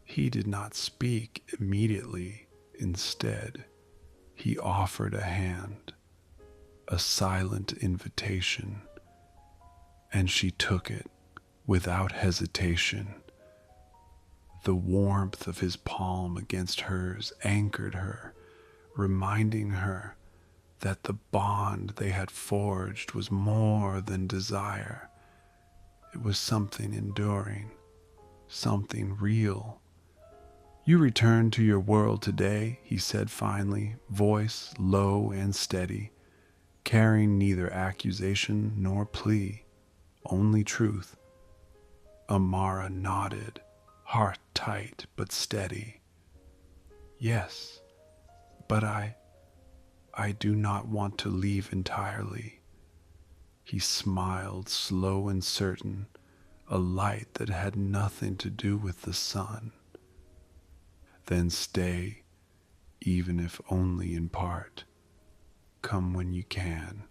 S1: He did not speak immediately. Instead, he offered a hand, a silent invitation, and she took it without hesitation. The warmth of his palm against hers anchored her, reminding her that the bond they had forged was more than desire. It was something enduring, something real. You returned to your world today, he said finally, voice low and steady, carrying neither accusation nor plea, only truth. Amara nodded, heart tight but steady. Yes, but I do not want to leave entirely. He smiled, slow and certain, a light that had nothing to do with the sun. Then stay, even if only in part. Come when you can.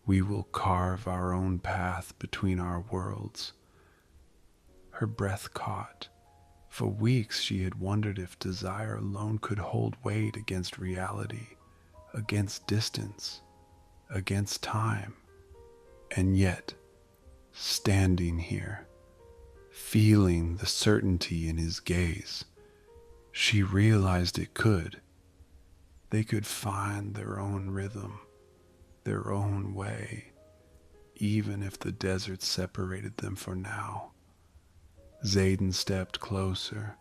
S1: We will carve our own path between our worlds. Her breath caught. For weeks she had wondered if desire alone could hold weight against reality, against distance, against time. And yet, standing here, feeling the certainty in his gaze, she realized it could. They could find their own rhythm, their own way, even if the desert separated them for now. Zayden stepped closer,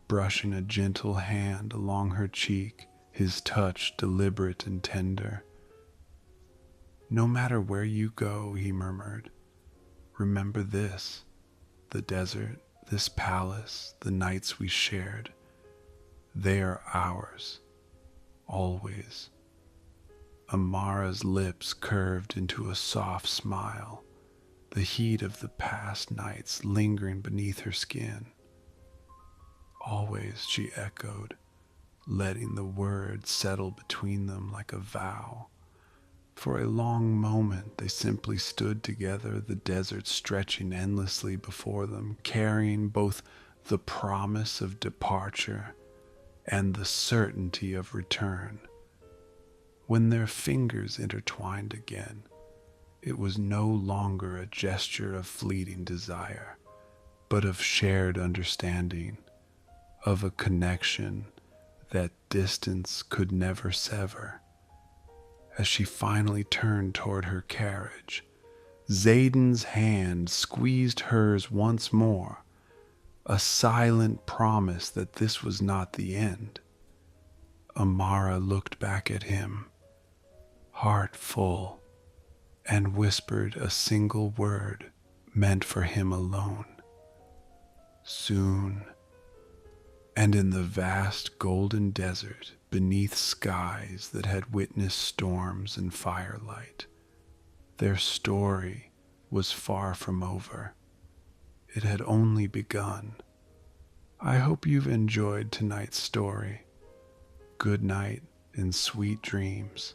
S1: brushing a gentle hand along her cheek, his touch deliberate and tender. No matter where you go, he murmured, remember this, the desert, this palace, the nights we shared. They are ours, always. Amara's lips curved into a soft smile, the heat of the past nights lingering beneath her skin. Always, she echoed, letting the words settle between them like a vow. For a long moment they simply stood together, the desert stretching endlessly before them, carrying both the promise of departure and the certainty of return. When their fingers intertwined again, it was no longer a gesture of fleeting desire, but of shared understanding, of a connection that distance could never sever. As she finally turned toward her carriage, Zayden's hand squeezed hers once more, a silent promise that this was not the end. Amara looked back at him, heart full, and whispered a single word meant for him alone. Soon. And in the vast golden desert, beneath skies that had witnessed storms and firelight, their story was far from over. It had only begun. I hope you've enjoyed tonight's story. Good night and sweet dreams.